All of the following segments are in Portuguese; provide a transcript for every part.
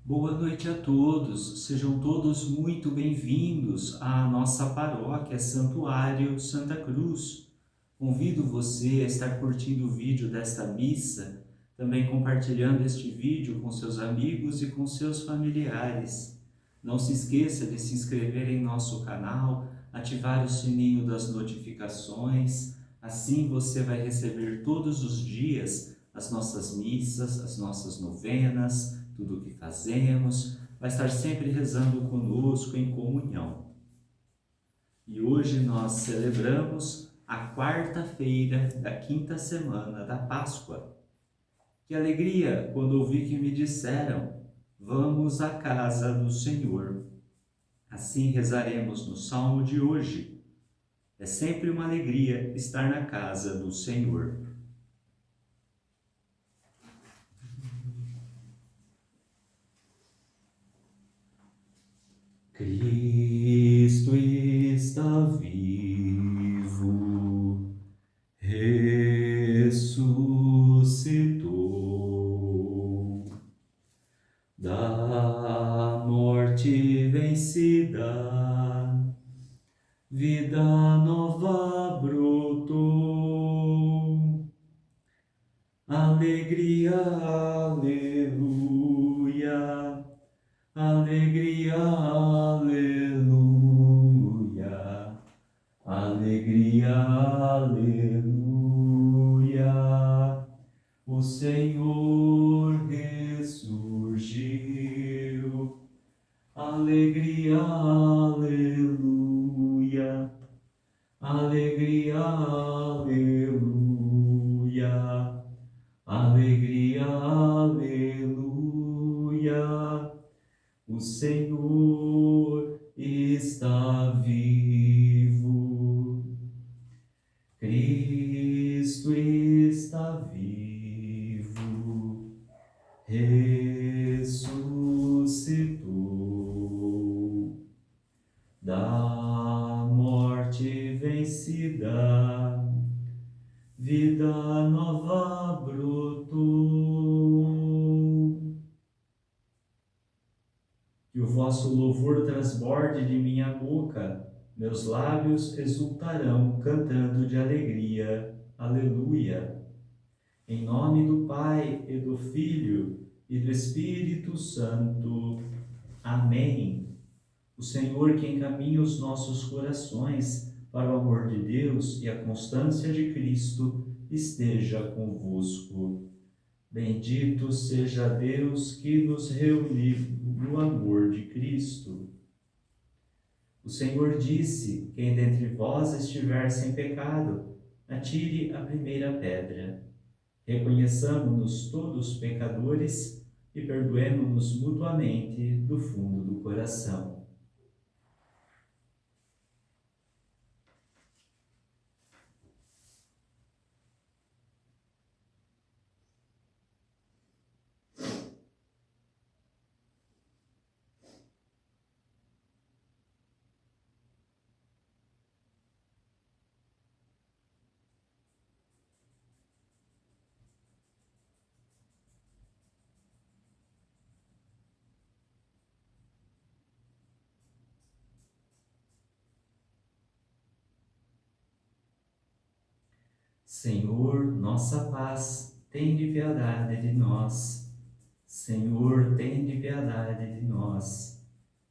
Boa noite a todos, sejam todos muito bem-vindos à nossa paróquia Santuário Santa Cruz. Convido você a estar curtindo o vídeo desta missa, também compartilhando este vídeo com seus amigos e com seus familiares. Não se esqueça de se inscrever em nosso canal, ativar o sininho das notificações, assim você vai receber todos os dias as nossas missas, as nossas novenas, tudo o que fazemos, vai estar sempre rezando conosco em comunhão. E hoje nós celebramos a quarta-feira da quinta semana da Páscoa. Que alegria quando ouvi que me disseram: vamos à casa do Senhor. Assim rezaremos no salmo de hoje. É sempre uma alegria estar na casa do Senhor. Cristo está vivo, ressuscitou, da morte vencida, vida nova brotou. Alegria, aleluia. Alegria, aleluia, alegria, aleluia, o Senhor ressurgiu. Alegria, aleluia, alegria, aleluia, alegria, aleluia. O Senhor está vivo, Cristo está vivo, ressuscitou, da morte vencida, vida nova brotou. Que o vosso louvor transborde de minha boca, meus lábios exultarão, cantando de alegria. Aleluia. Em nome do Pai, e do Filho, e do Espírito Santo. Amém. O Senhor que encaminha os nossos corações para o amor de Deus e a constância de Cristo, esteja convosco. Bendito seja Deus que nos reuniu no amor de Cristo. O Senhor disse: quem dentre vós estiver sem pecado, atire a primeira pedra. Reconheçamo-nos todos pecadores e perdoemo-nos mutuamente do fundo do coração. Senhor, nossa paz, tende piedade de nós. Senhor, tende piedade de nós.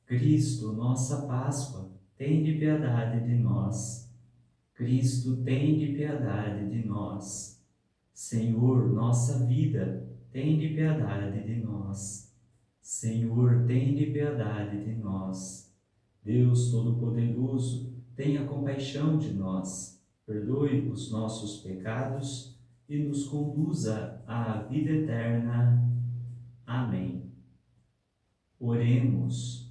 Cristo, nossa Páscoa, tende piedade de nós. Cristo, tende piedade de nós. Senhor, nossa vida, tende piedade de nós. Senhor, tende piedade de nós. Deus Todo-Poderoso, tenha compaixão de nós, perdoe os nossos pecados e nos conduza à vida eterna. Amém. Oremos.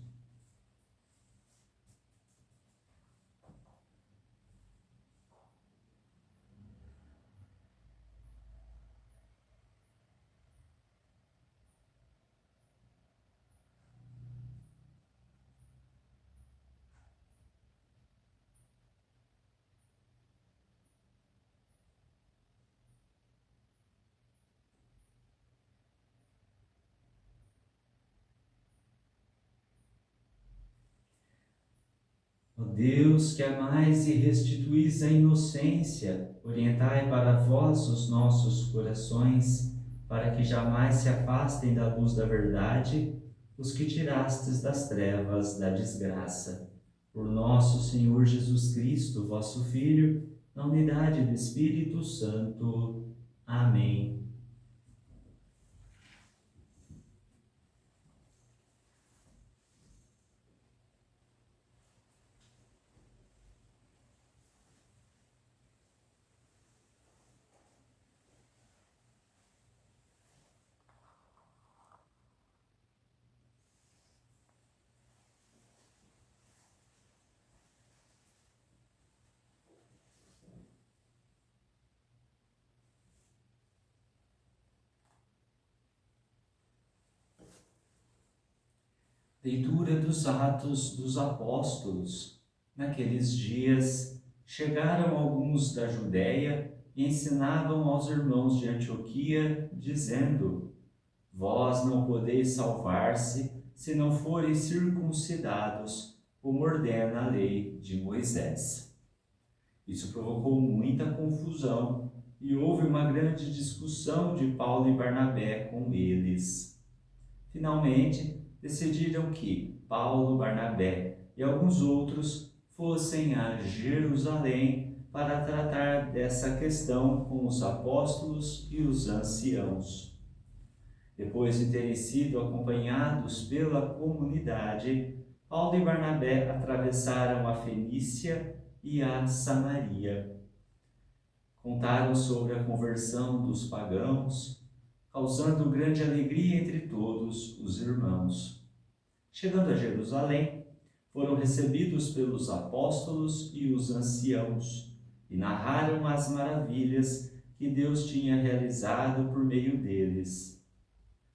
Deus, que amais e restituís a inocência, orientai para vós os nossos corações, para que jamais se afastem da luz da verdade os que tirastes das trevas da desgraça. Por nosso Senhor Jesus Cristo, vosso Filho, na unidade do Espírito Santo. Amém. Leitura dos Atos dos Apóstolos. Naqueles dias, chegaram alguns da Judéia e ensinavam aos irmãos de Antioquia, dizendo: Vós não podeis salvar-se se não forem circuncidados, como ordena a lei de Moisés. Isso provocou muita confusão e houve uma grande discussão de Paulo e Barnabé com eles. Finalmente, decidiram que Paulo, Barnabé e alguns outros fossem a Jerusalém para tratar dessa questão com os apóstolos e os anciãos. Depois de terem sido acompanhados pela comunidade, Paulo e Barnabé atravessaram a Fenícia e a Samaria. Contaram sobre a conversão dos pagãos, causando grande alegria entre todos os irmãos. Chegando a Jerusalém, foram recebidos pelos apóstolos e os anciãos e narraram as maravilhas que Deus tinha realizado por meio deles.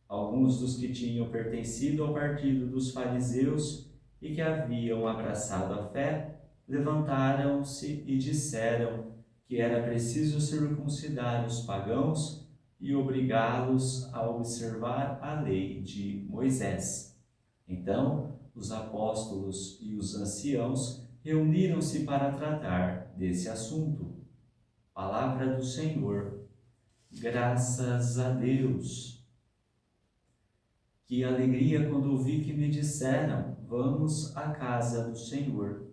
Alguns dos que tinham pertencido ao partido dos fariseus e que haviam abraçado a fé, levantaram-se e disseram que era preciso circuncidar os pagãos e obrigá-los a observar a lei de Moisés. Então, os apóstolos e os anciãos reuniram-se para tratar desse assunto. Palavra do Senhor. Graças a Deus. Que alegria quando ouvi que me disseram: vamos à casa do Senhor.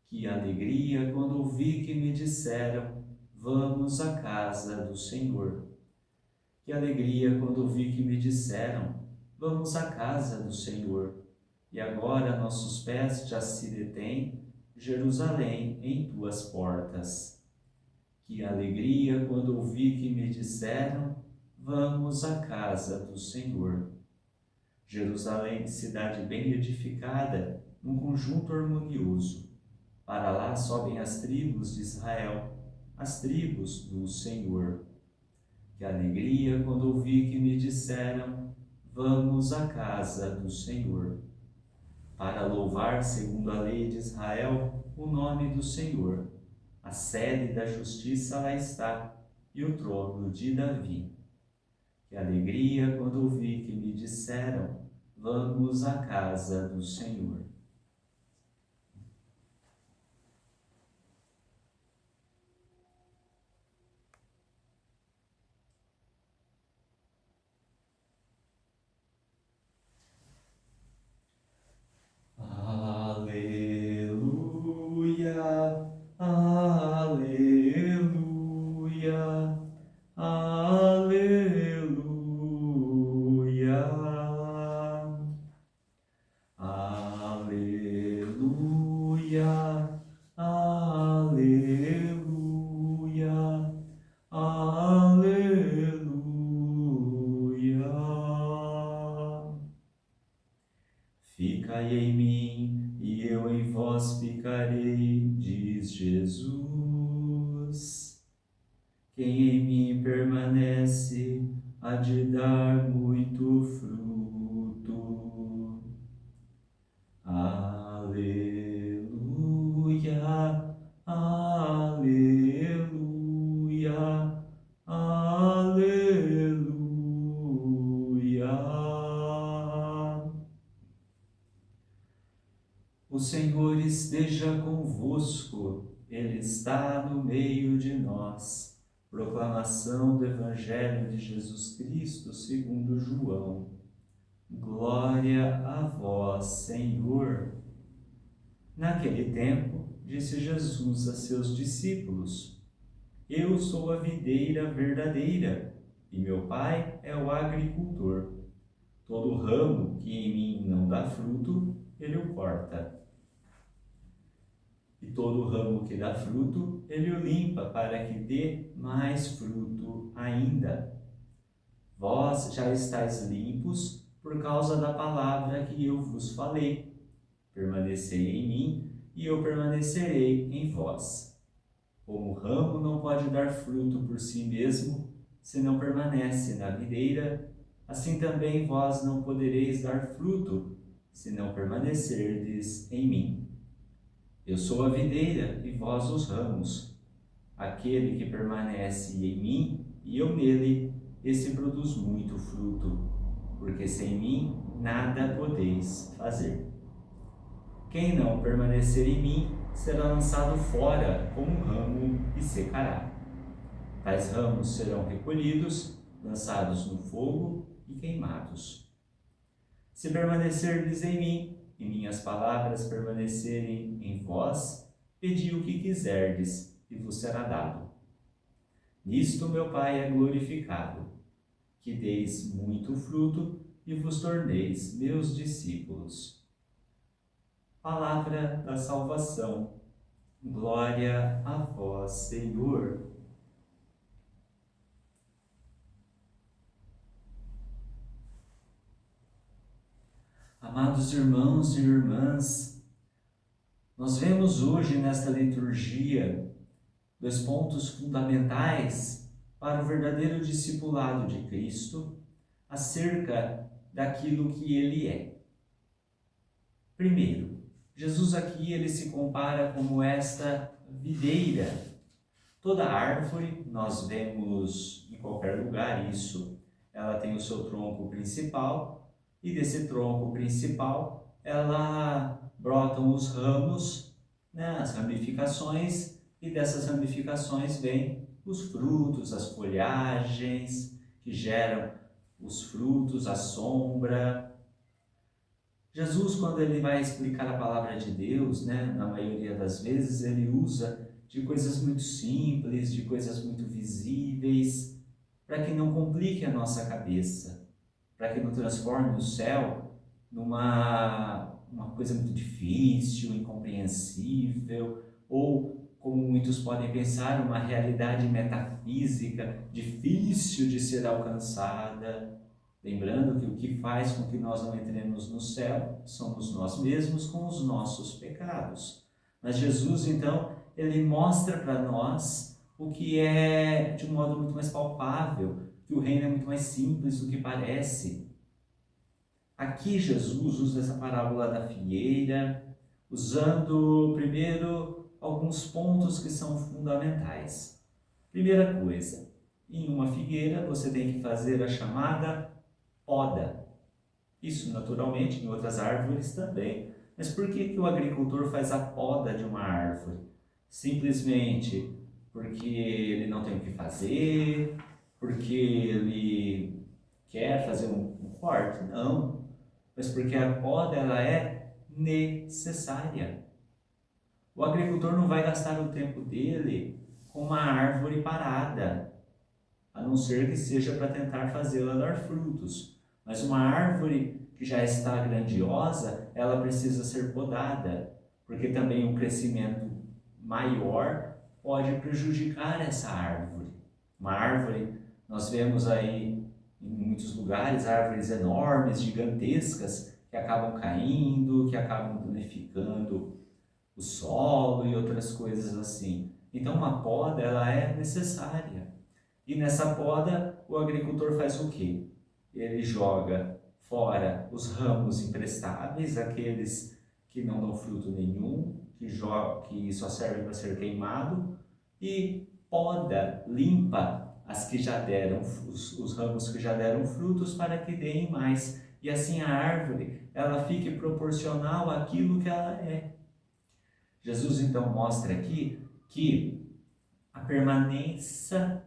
Que alegria quando ouvi que me disseram: vamos à casa do Senhor. Que alegria quando ouvi que me disseram: vamos à casa do Senhor. E agora nossos pés já se detêm, Jerusalém, em tuas portas. Que alegria quando ouvi que me disseram: vamos à casa do Senhor. Jerusalém, cidade bem edificada, num conjunto harmonioso. Para lá sobem as tribos de Israel, as tribos do Senhor. Que alegria quando ouvi que me disseram: vamos à casa do Senhor. Para louvar, segundo a lei de Israel, o nome do Senhor. A sede da justiça lá está, e o trono de Davi. Que alegria quando ouvi que me disseram: vamos à casa do Senhor. Aleluia, aleluia, aleluia. Aleluia, aleluia, aleluia. Ficai em mim e eu em vós ficarei, diz Jesus. Quem em mim permanece há de dar muito fruto. Aleluia, aleluia, aleluia. O Senhor esteja convosco, Ele está no meio de nós. Proclamação do Evangelho de Jesus Cristo segundo João. Glória a vós, Senhor. Naquele tempo, disse Jesus a seus discípulos: Eu sou a videira verdadeira, e meu Pai é o agricultor. Todo ramo que em mim não dá fruto, ele o corta. E todo ramo que dá fruto, ele o limpa, para que dê mais fruto ainda. Vós já estáis limpos por causa da palavra que eu vos falei. Permanecei em mim, e eu permanecerei em vós. Como o ramo não pode dar fruto por si mesmo, se não permanece na videira, assim também vós não podereis dar fruto, se não permanecerdes em mim. Eu sou a videira e vós os ramos. Aquele que permanece em mim e eu nele, esse produz muito fruto, porque sem mim nada podeis fazer. Quem não permanecer em mim será lançado fora como um ramo e secará. Tais ramos serão recolhidos, lançados no fogo e queimados. Se permanecerdes em mim, e minhas palavras permanecerem em vós, pedi o que quiserdes, e vos será dado. Nisto meu Pai é glorificado, que deis muito fruto e vos torneis meus discípulos. Palavra da salvação. Glória a vós, Senhor. Amados irmãos e irmãs, nós vemos hoje nesta liturgia dois pontos fundamentais para o verdadeiro discipulado de Cristo acerca daquilo que ele é. Primeiro, Jesus aqui ele se compara como esta videira. Toda árvore, nós vemos em qualquer lugar isso, ela tem o seu tronco principal, e desse tronco principal, ela brotam os ramos, né, as ramificações, e dessas ramificações vêm os frutos, as folhagens, que geram os frutos, a sombra. Jesus, quando ele vai explicar a palavra de Deus, né, na maioria das vezes, ele usa de coisas muito simples, de coisas muito visíveis, para que não complique a nossa cabeça, para que não transforme o céu numa uma coisa muito difícil, incompreensível, ou, como muitos podem pensar, uma realidade metafísica difícil de ser alcançada. Lembrando que o que faz com que nós não entremos no céu somos nós mesmos com os nossos pecados. Mas Jesus, então, ele mostra para nós o que é de um modo muito mais palpável, que o reino é muito mais simples do que parece. Aqui Jesus usa essa parábola da figueira, usando primeiro alguns pontos que são fundamentais. Primeira coisa, em uma figueira você tem que fazer a chamada poda. Isso naturalmente em outras árvores também. Mas por que o agricultor faz a poda de uma árvore? Simplesmente porque ele não tem o que fazer, porque ele quer fazer um corte? Não, mas porque a poda ela é necessária. O agricultor não vai gastar o tempo dele com uma árvore parada, a não ser que seja para tentar fazê-la dar frutos. Mas uma árvore que já está grandiosa, ela precisa ser podada, porque também um crescimento maior pode prejudicar essa árvore. Uma árvore, nós vemos aí em muitos lugares, árvores enormes, gigantescas, que acabam caindo, que acabam danificando o solo e outras coisas assim. Então uma poda, ela é necessária. E nessa poda, o agricultor faz o quê? Ele joga fora os ramos imprestáveis, aqueles que não dão fruto nenhum, que só servem para ser queimado, e poda, limpa as que já deram, os ramos que já deram frutos, para que deem mais. E assim a árvore, ela fique proporcional àquilo que ela é. Jesus então mostra aqui que a permanência,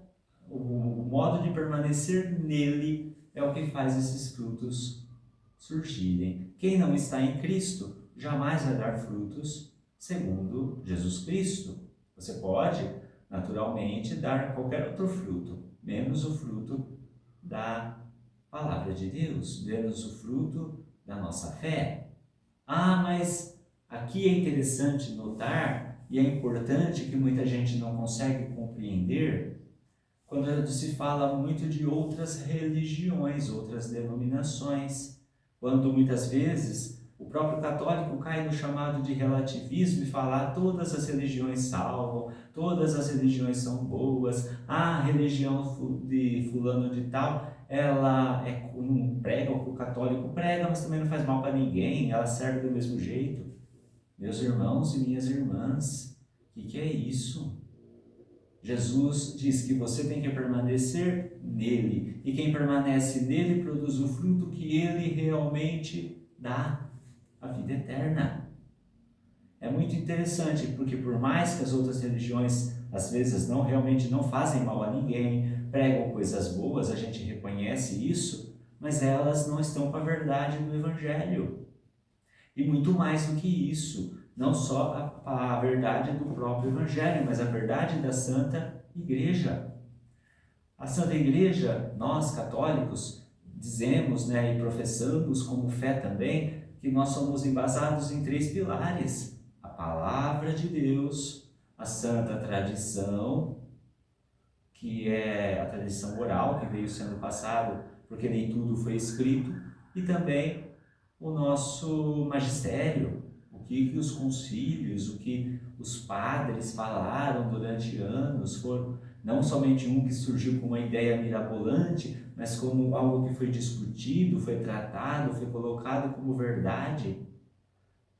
o modo de permanecer nele é o que faz esses frutos surgirem. Quem não está em Cristo jamais vai dar frutos segundo Jesus Cristo. Você pode, naturalmente, dar qualquer outro fruto, menos o fruto da palavra de Deus, menos o fruto da nossa fé. Mas aqui é interessante notar, e é importante que muita gente não consegue compreender, quando se fala muito de outras religiões, outras denominações, quando muitas vezes o próprio católico cai no chamado de relativismo e falar todas as religiões salvam, todas as religiões são boas, a religião de fulano de tal, ela não prega o que o católico prega, mas também não faz mal para ninguém, ela serve do mesmo jeito. Meus irmãos e minhas irmãs, o que é isso? Jesus diz que você tem que permanecer nele, e quem permanece nele produz o fruto que ele realmente dá, a vida eterna. É muito interessante, porque por mais que as outras religiões às vezes realmente não fazem mal a ninguém, pregam coisas boas, a gente reconhece isso, mas elas não estão com a verdade do Evangelho. E muito mais do que isso, não só a verdade do próprio Evangelho, mas a verdade da Santa Igreja. A Santa Igreja, nós católicos, dizemos, e professamos como fé também, que nós somos embasados em 3 pilares: a palavra de Deus, a santa tradição, que é a tradição oral que veio sendo passada, porque nem tudo foi escrito, e também o nosso magistério, o que os concílios, o que os padres falaram durante anos, foram não somente um que surgiu com uma ideia mirabolante, mas como algo que foi discutido, foi tratado, foi colocado como verdade.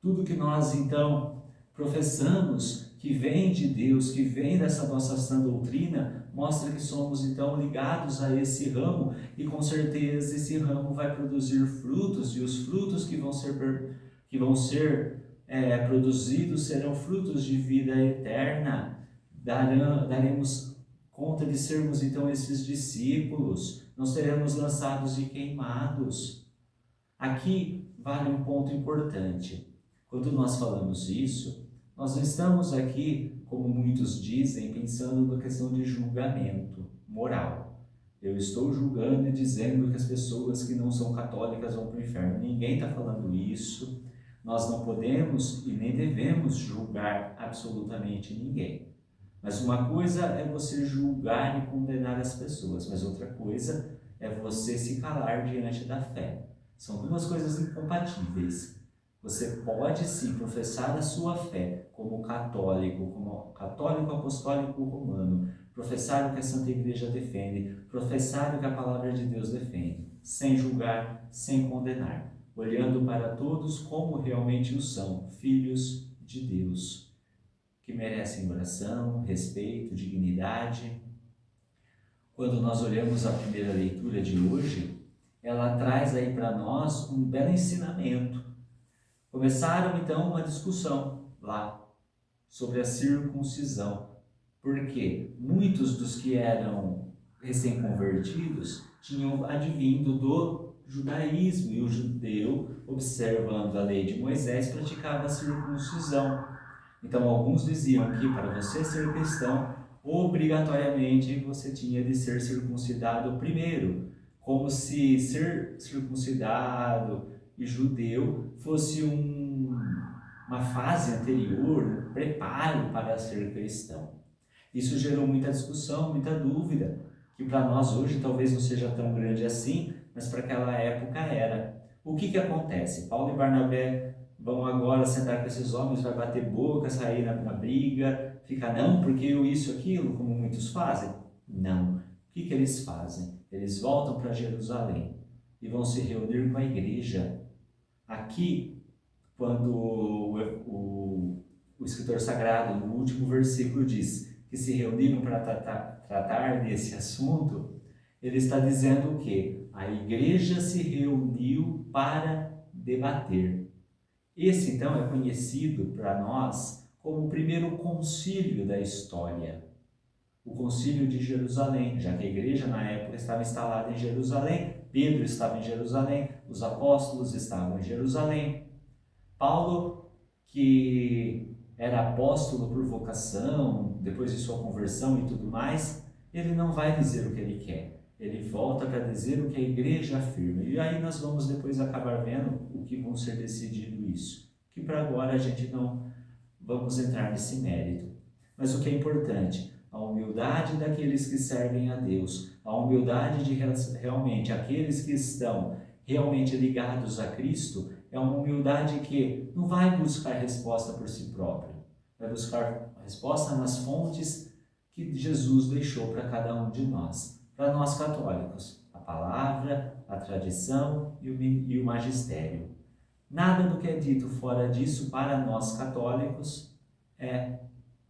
Tudo que nós então professamos, que vem de Deus, que vem dessa nossa sã doutrina, mostra que somos então ligados a esse ramo, e com certeza esse ramo vai produzir frutos, e os frutos que vão ser produzidos serão frutos de vida eterna. Daremos conta de sermos então esses discípulos, não seremos lançados e queimados. Aqui vale um ponto importante. Quando nós falamos isso, nós não estamos aqui, como muitos dizem, pensando na questão de julgamento moral. Eu estou julgando e dizendo que as pessoas que não são católicas vão para o inferno. Ninguém está falando isso. Nós não podemos e nem devemos julgar absolutamente ninguém. Mas uma coisa é você julgar e condenar as pessoas, mas outra coisa é você se calar diante da fé. São 2 coisas incompatíveis. Você pode sim professar a sua fé como católico apostólico romano, professar o que a Santa Igreja defende, professar o que a Palavra de Deus defende, sem julgar, sem condenar, olhando para todos como realmente o são, filhos de Deus, que merecem oração, respeito, dignidade. Quando nós olhamos a primeira leitura de hoje, ela traz aí para nós um belo ensinamento. Começaram então uma discussão lá sobre a circuncisão, porque muitos dos que eram recém-convertidos tinham advindo do judaísmo, e o judeu, observando a lei de Moisés, praticava a circuncisão. Então alguns diziam que para você ser cristão, obrigatoriamente você tinha de ser circuncidado primeiro, como se ser circuncidado e judeu fosse uma fase anterior, um preparo para ser cristão. Isso gerou muita discussão, muita dúvida, que para nós hoje talvez não seja tão grande assim, mas para aquela época era. O que acontece? Paulo e Barnabé vão agora sentar com esses homens, vai bater boca, sair na briga, ficar não, porque eu isso, aquilo, como muitos fazem? Não. O que eles fazem? Eles voltam para Jerusalém e vão se reunir com a igreja. Aqui, quando o escritor sagrado, no último versículo, diz que se reuniram para tratar desse assunto, ele está dizendo o quê? A igreja se reuniu para debater. Esse, então, é conhecido para nós como o primeiro concílio da história, o concílio de Jerusalém, já que a igreja na época estava instalada em Jerusalém, Pedro estava em Jerusalém, os apóstolos estavam em Jerusalém. Paulo, que era apóstolo por vocação, depois de sua conversão e tudo mais, ele não vai dizer o que ele quer. Ele volta para dizer o que a igreja afirma. E aí nós vamos depois acabar vendo o que vão ser decidido isso. Que para agora a gente não vamos entrar nesse mérito. Mas o que é importante, a humildade daqueles que servem a Deus, a humildade de realmente aqueles que estão realmente ligados a Cristo, é uma humildade que não vai buscar resposta por si próprio, vai buscar resposta nas fontes que Jesus deixou para cada um de nós. Para nós católicos, a palavra, a tradição e o magistério. Nada do que é dito fora disso para nós católicos é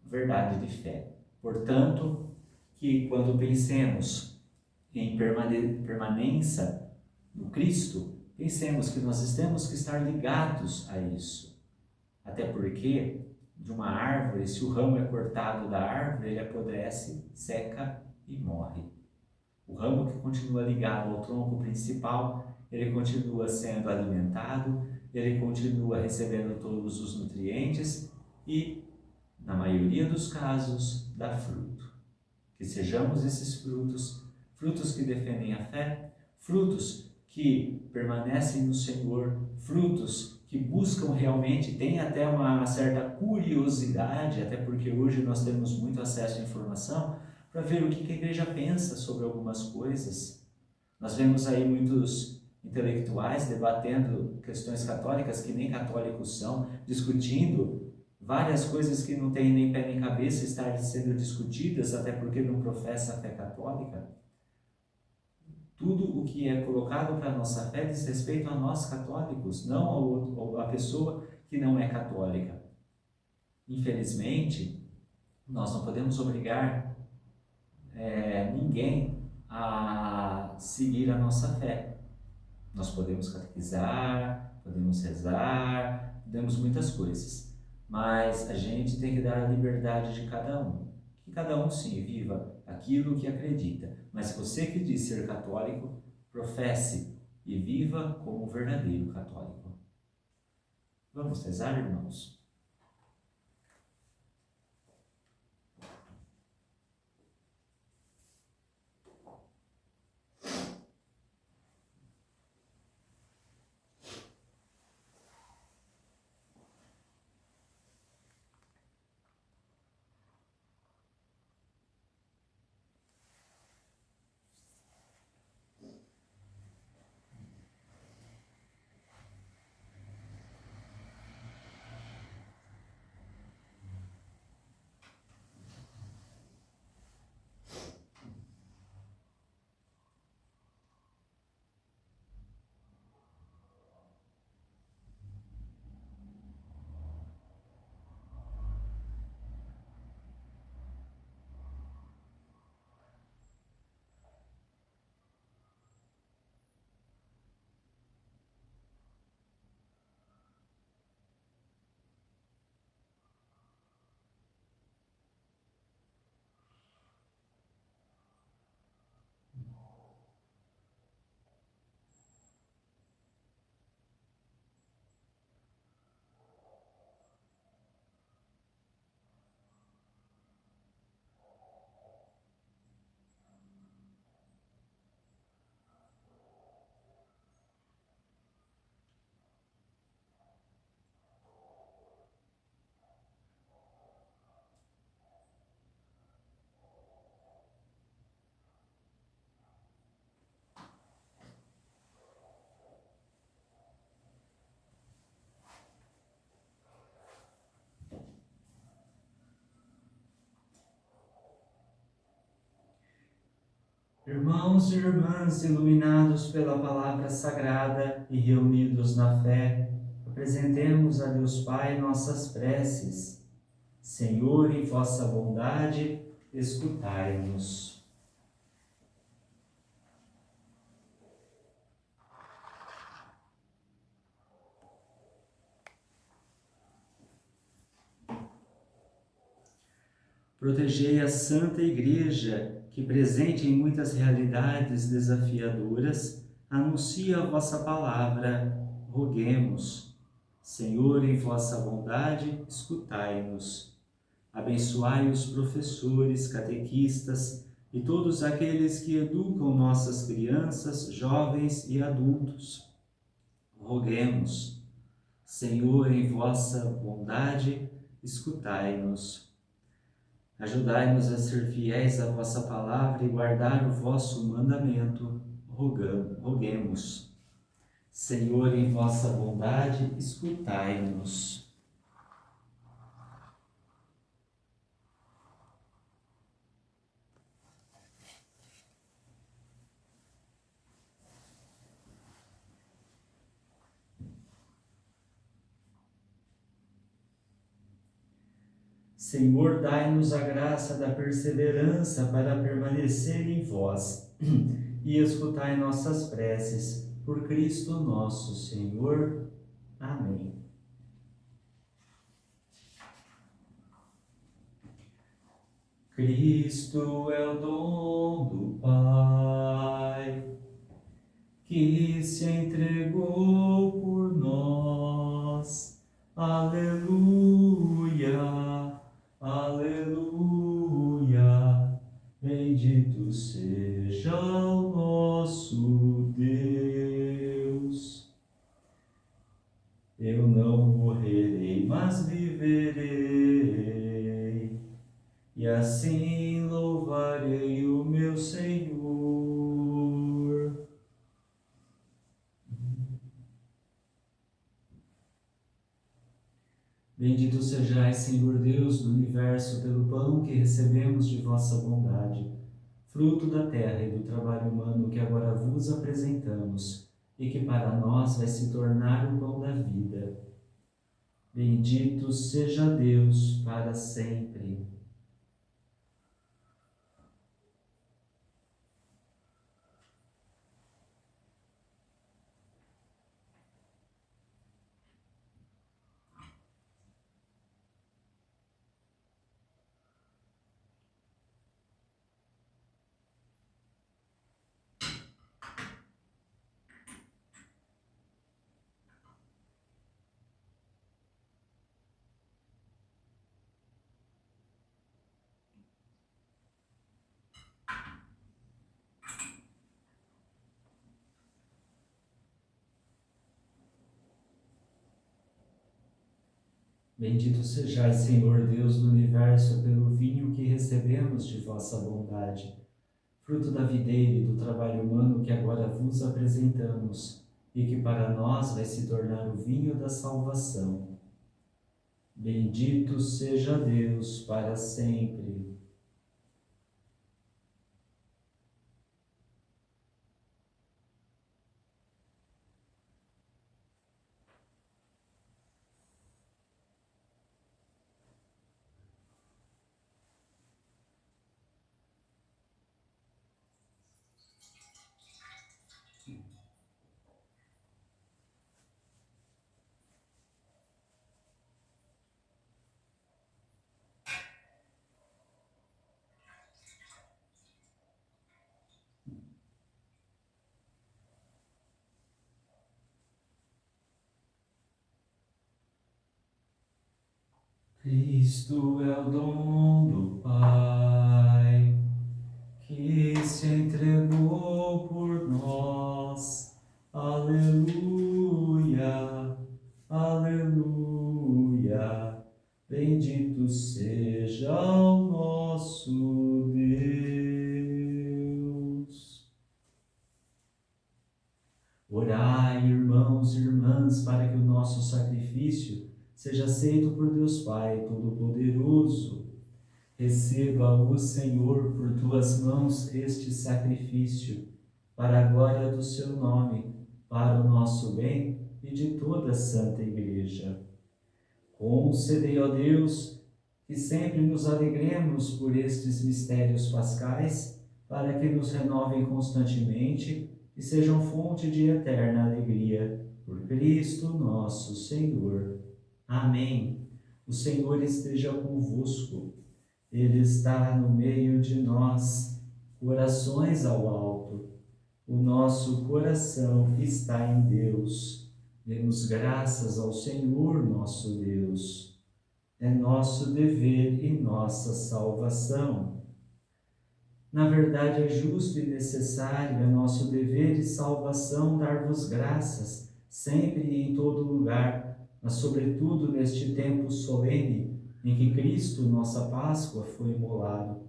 verdade de fé. Portanto, que quando pensemos em permanência no Cristo, pensemos que nós temos que estar ligados a isso. Até porque, de uma árvore, se o ramo é cortado da árvore, ele apodrece, seca e morre. O ramo que continua ligado ao tronco principal, ele continua sendo alimentado, ele continua recebendo todos os nutrientes e, na maioria dos casos, dá fruto. Que sejamos esses frutos, frutos que defendem a fé, frutos que permanecem no Senhor, frutos que buscam realmente, tem até uma certa curiosidade, até porque hoje nós temos muito acesso à informação, para ver o que a igreja pensa sobre algumas coisas. Nós vemos aí muitos intelectuais debatendo questões católicas que nem católicos são, discutindo várias coisas que não têm nem pé nem cabeça estar sendo discutidas, até porque não professa a fé católica. Tudo o que é colocado para a nossa fé diz respeito a nós católicos, não a pessoa que não é católica. Infelizmente, nós não podemos obrigar ninguém a seguir a nossa fé. Nós podemos catequizar, podemos rezar, podemos muitas coisas, mas a gente tem que dar a liberdade de cada um. Que cada um, sim, viva aquilo que acredita, mas você que diz ser católico, professe e viva como verdadeiro católico. Vamos rezar, irmãos? Irmãos e irmãs iluminados pela palavra sagrada e reunidos na fé, apresentemos a Deus Pai nossas preces. Senhor, em vossa bondade, escutai-nos. Protegei a Santa Igreja, que, presente em muitas realidades desafiadoras, anuncia a vossa palavra. Roguemos. Senhor, em vossa bondade, escutai-nos. Abençoai os professores, catequistas e todos aqueles que educam nossas crianças, jovens e adultos. Roguemos. Senhor, em vossa bondade, escutai-nos. Ajudai-nos a ser fiéis à vossa palavra e guardar o vosso mandamento. Roguemos. Senhor, em vossa bondade, escutai-nos. Senhor, dai-nos a graça da perseverança para permanecer em vós e escutai nossas preces. Por Cristo nosso Senhor. Amém. Cristo é o dom do Pai, que se entregou por nós. Aleluia, aleluia. Bendito seja o nosso Deus. Eu não morrerei, mas viverei, e assim louvarei o meu Senhor. Bendito sejais, Senhor Deus do universo, pelo pão que recebemos de vossa bondade, fruto da terra e do trabalho humano que agora vos apresentamos, e que para nós vai se tornar o pão da vida. Bendito seja Deus para sempre. Bendito sejais, Senhor Deus do universo, pelo vinho que recebemos de vossa bondade, fruto da videira e do trabalho humano que agora vos apresentamos, e que para nós vai se tornar o vinho da salvação. Bendito seja Deus para sempre. Cristo é o dom do Pai, que se entregou por nós. Aleluia, aleluia. Bendito seja o nosso Deus. Orai, irmãos e irmãs, para que o nosso sacrifício seja aceito por Deus Pai Todo-Poderoso. Receba o Senhor por tuas mãos este sacrifício, para a glória do seu nome, para o nosso bem e de toda a Santa Igreja. Concedei, ó Deus, que sempre nos alegremos por estes mistérios pascais, para que nos renovem constantemente e sejam fonte de eterna alegria. Por Cristo nosso Senhor. Amém. O Senhor esteja convosco. Ele está no meio de nós, corações ao alto. O nosso coração está em Deus. Demos graças ao Senhor nosso Deus. É nosso dever e nossa salvação. Na verdade, é justo e necessário, é nosso dever e salvação dar-vos graças, sempre e em todo lugar, mas sobretudo neste tempo solene em que Cristo, nossa Páscoa, foi imolado.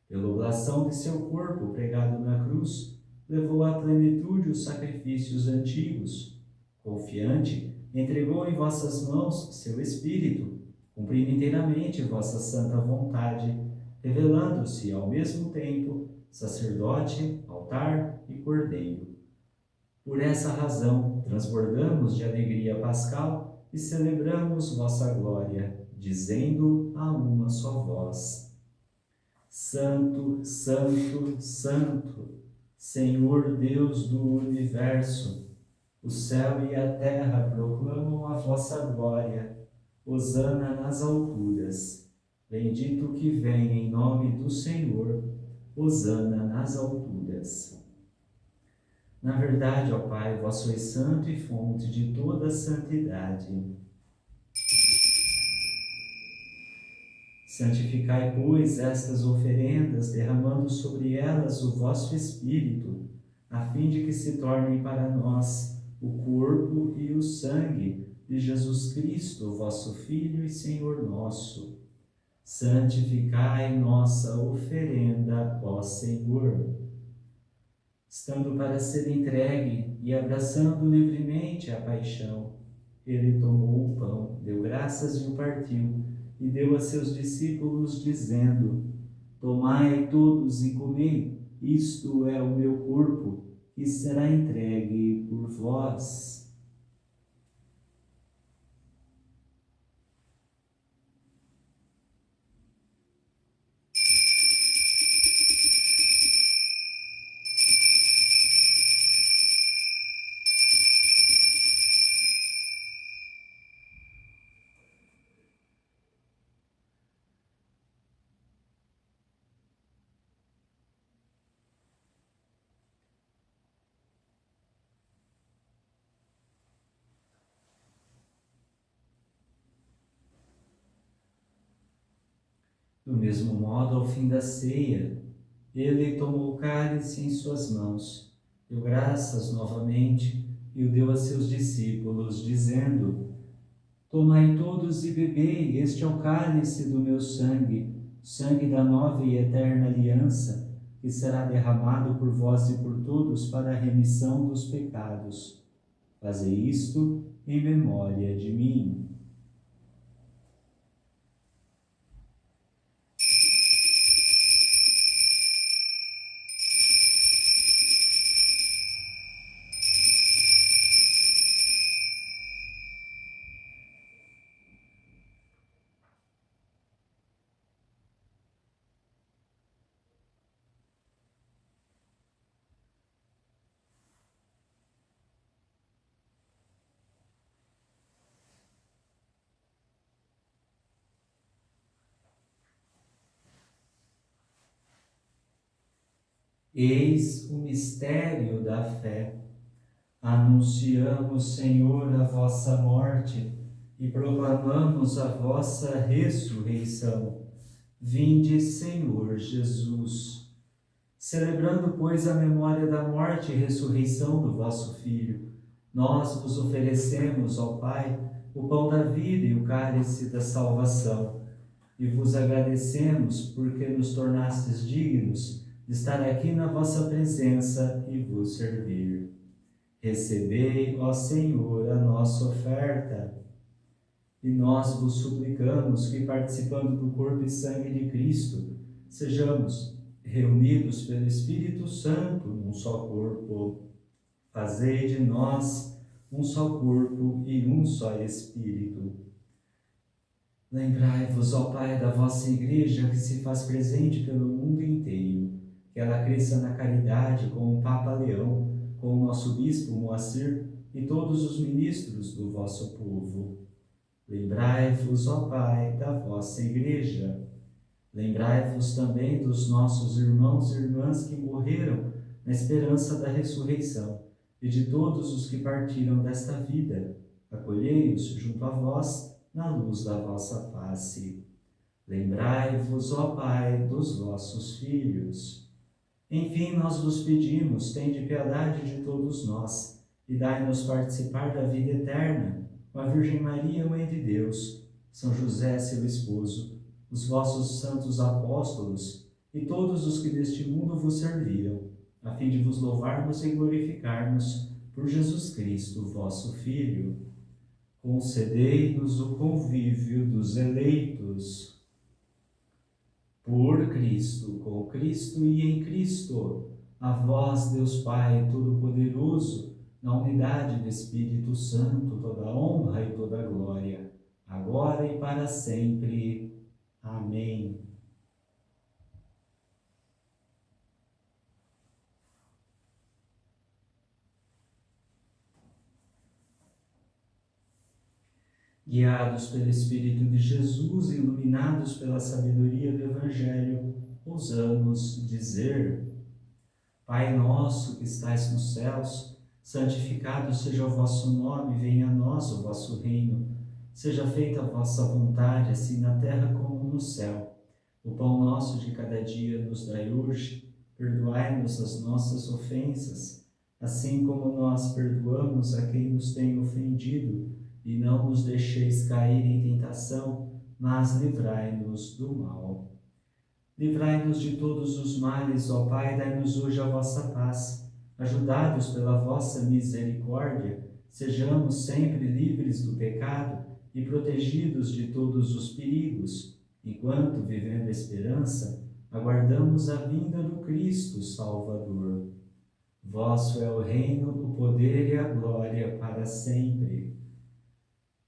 Pela oblação de seu corpo pregado na cruz, levou à plenitude os sacrifícios antigos. Confiante, entregou em vossas mãos seu Espírito, cumprindo inteiramente vossa santa vontade, revelando-se ao mesmo tempo sacerdote, altar e cordeiro. Por essa razão, transbordamos de alegria pascal e celebramos vossa glória, dizendo a uma só voz: Santo, Santo, Santo, Senhor Deus do universo, o céu e a terra proclamam a vossa glória. Hosana nas alturas. Bendito que vem em nome do Senhor. Hosana nas alturas. Na verdade, ó Pai, vós sois santo e fonte de toda santidade. Santificai, pois, estas oferendas, derramando sobre elas o vosso Espírito, a fim de que se tornem para nós o corpo e o sangue de Jesus Cristo, vosso Filho e Senhor nosso. Santificai nossa oferenda, ó Senhor. Estando para ser entregue e abraçando livremente a paixão, ele tomou o pão, deu graças e o partiu, e deu a seus discípulos, dizendo: Tomai todos e comei, isto é o meu corpo, que será entregue por vós. Do mesmo modo, ao fim da ceia, ele tomou o cálice em suas mãos, deu graças novamente e o deu a seus discípulos, dizendo: Tomai todos e bebei, este é o cálice do meu sangue, sangue da nova e eterna aliança, que será derramado por vós e por todos para a remissão dos pecados. Fazei isto em memória de mim. Eis o mistério da fé. Anunciamos, Senhor, a vossa morte e proclamamos a vossa ressurreição. Vinde, Senhor Jesus. Celebrando, pois, a memória da morte e ressurreição do vosso Filho, nós vos oferecemos, ó Pai, o pão da vida e o cálice da salvação, e vos agradecemos porque nos tornastes dignos de estar aqui na vossa presença e vos servir. Recebei, ó Senhor, a nossa oferta, e nós vos suplicamos que, participando do corpo e sangue de Cristo, sejamos reunidos pelo Espírito Santo num só corpo. Fazei de nós um só corpo e um só Espírito. Lembrai-vos, ó Pai, da vossa Igreja que se faz presente pelo mundo inteiro, que ela cresça na caridade com o Papa Leão, com o nosso Bispo Moacir e todos os ministros do vosso povo. Lembrai-vos, ó Pai, da vossa Igreja. Lembrai-vos também dos nossos irmãos e irmãs que morreram na esperança da ressurreição, e de todos os que partiram desta vida. Acolhei-os junto a vós, na luz da vossa face. Lembrai-vos, ó Pai, dos vossos filhos. Enfim, nós vos pedimos, tende piedade de todos nós, e dai-nos participar da vida eterna, com a Virgem Maria, Mãe de Deus, São José, seu esposo, os vossos santos apóstolos e todos os que deste mundo vos serviram, a fim de vos louvarmos e glorificarmos por Jesus Cristo, vosso Filho. Concedei-nos o convívio dos eleitos. Por Cristo, com Cristo e em Cristo, a vós, Deus Pai Todo-Poderoso, na unidade do Espírito Santo, toda honra e toda glória, agora e para sempre. Amém. Guiados pelo Espírito de Jesus, iluminados pela sabedoria do Evangelho, ousamos dizer: Pai nosso que estais nos céus, santificado seja o vosso nome, venha a nós o vosso reino. Seja feita a vossa vontade, assim na terra como no céu. O pão nosso de cada dia nos dai hoje, perdoai-nos as nossas ofensas, assim como nós perdoamos a quem nos tem ofendido, e não nos deixeis cair em tentação, mas livrai-nos do mal. Livrai-nos de todos os males, ó Pai, dai-nos hoje a vossa paz. Ajudados pela vossa misericórdia, sejamos sempre livres do pecado e protegidos de todos os perigos, enquanto, vivendo a esperança, aguardamos a vinda do Cristo Salvador. Vosso é o reino, o poder e a glória para sempre.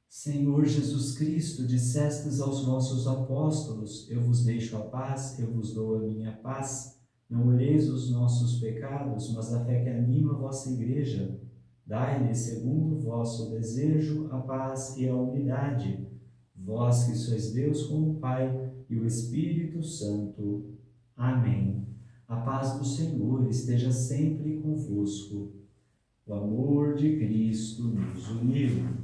Senhor Jesus Cristo, dissestes aos vossos apóstolos: eu vos deixo a paz, eu vos dou a minha paz. Não olheis os nossos pecados, mas a fé que anima a vossa Igreja. Dai-lhe, segundo o vosso desejo, a paz e a unidade. Vós que sois Deus com o Pai e o Espírito Santo. Amém. A paz do Senhor esteja sempre convosco. O amor de Cristo nos uniu.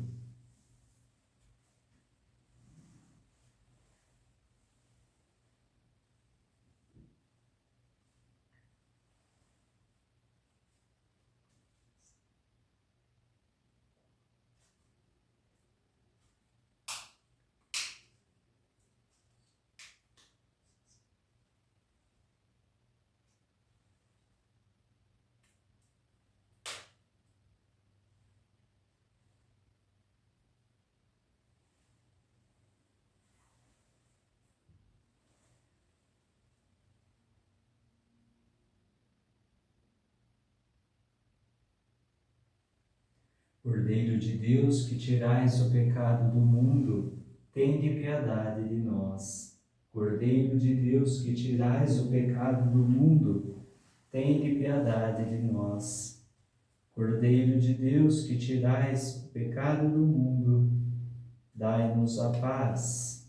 Cordeiro de Deus, que tirais o pecado do mundo, tende piedade de nós. Cordeiro de Deus, que tirais o pecado do mundo, tende piedade de nós. Cordeiro de Deus, que tirais o pecado do mundo, dai-nos a paz.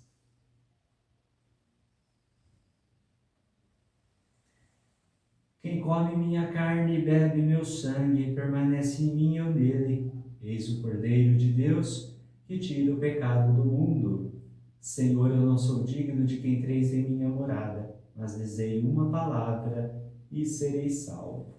Quem come minha carne e bebe meu sangue, permanece em mim e eu nele. Eis o Cordeiro de Deus, que tira o pecado do mundo. Senhor, eu não sou digno de que entreis em minha morada, mas dizei uma palavra e serei salvo.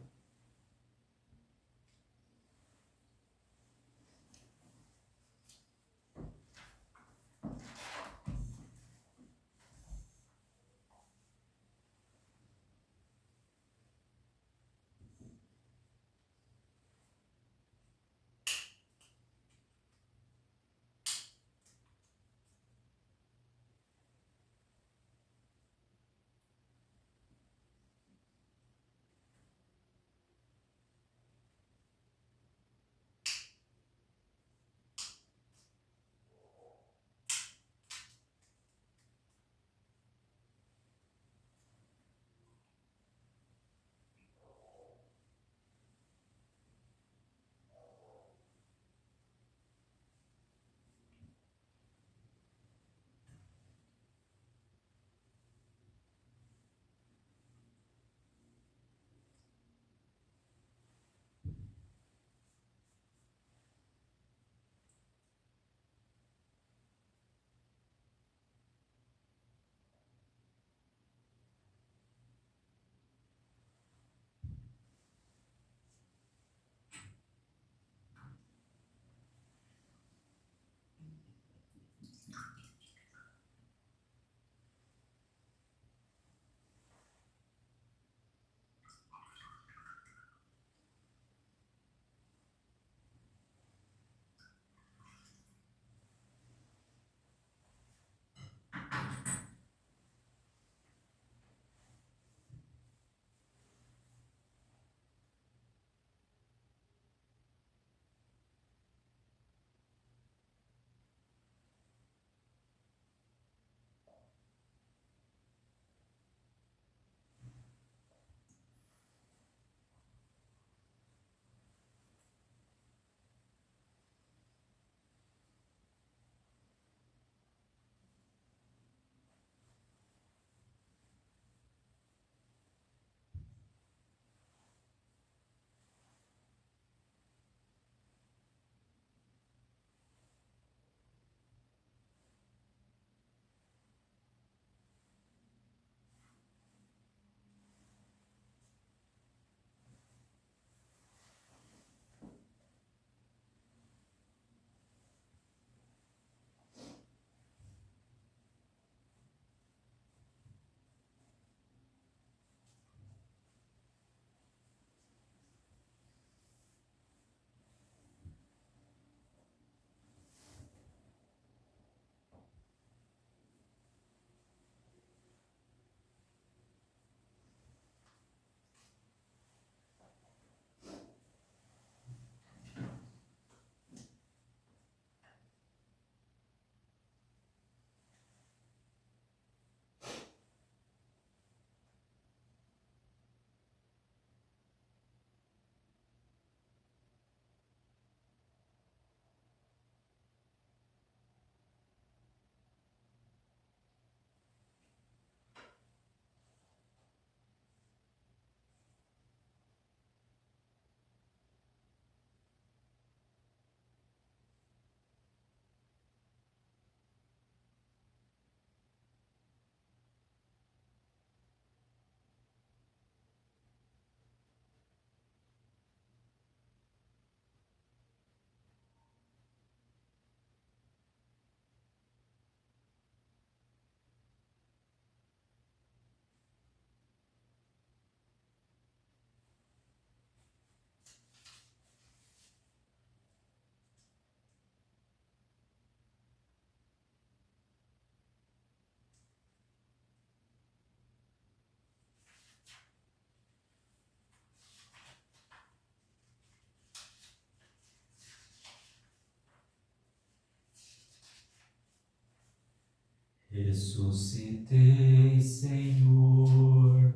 Ressuscitei, Senhor,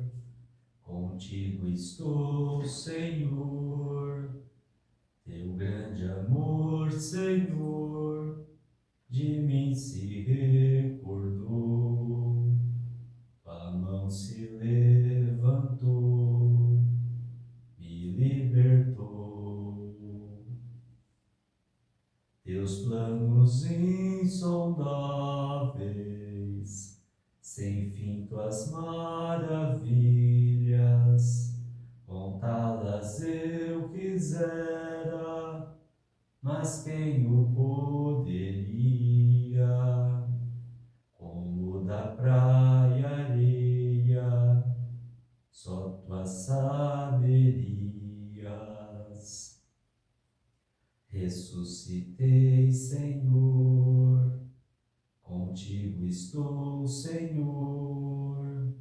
contigo estou, Senhor, teu grande amor, Senhor, de mim se recordou, tua mão se levantou, me libertou. Teus planos insondáveis, sem fim tuas maravilhas, contá-las eu quisera, mas quem o poderia? Como da praia areia, só tu saberias. Ressuscitei, Senhor, contigo estou, Senhor,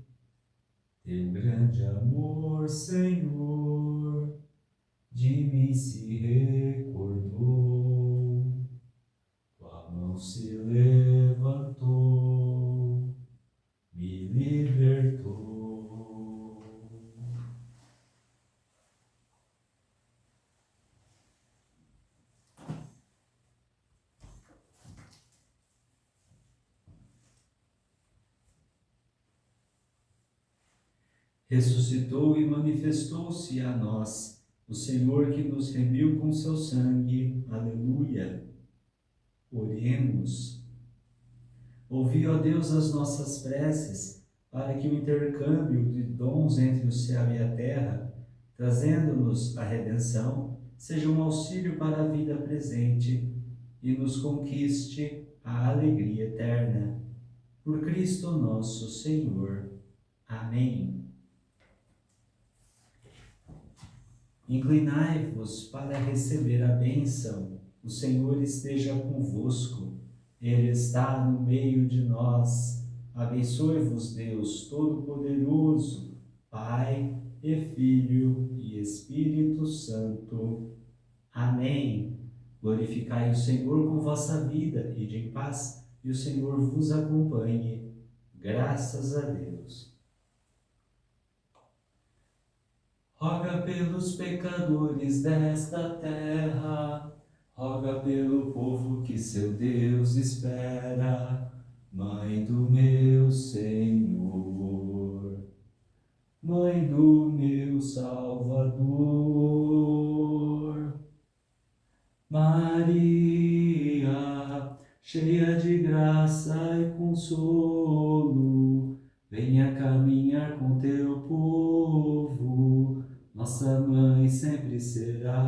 teu grande amor, Senhor, de mim se recordou, tua mão se levantou, me libertou. Ressuscitou e manifestou-se a nós, o Senhor que nos remiu com seu sangue. Aleluia. Oremos. Ouvi, ó Deus, as nossas preces, para que o intercâmbio de dons entre o céu e a terra, trazendo-nos a redenção, seja um auxílio para a vida presente e nos conquiste a alegria eterna. Por Cristo nosso Senhor. Amém. Inclinai-vos para receber a bênção. O Senhor esteja convosco. Ele está no meio de nós. Abençoe-vos, Deus Todo-Poderoso, Pai e Filho e Espírito Santo. Amém. Glorificai o Senhor com vossa vida, ide em paz, e o Senhor vos acompanhe. Graças a Deus. Roga pelos pecadores desta terra, roga pelo povo que seu Deus espera. Mãe do meu Senhor, Mãe do meu Salvador, Maria, cheia de graça e consolo, venha caminhar com teu povo, nossa mãe sempre será.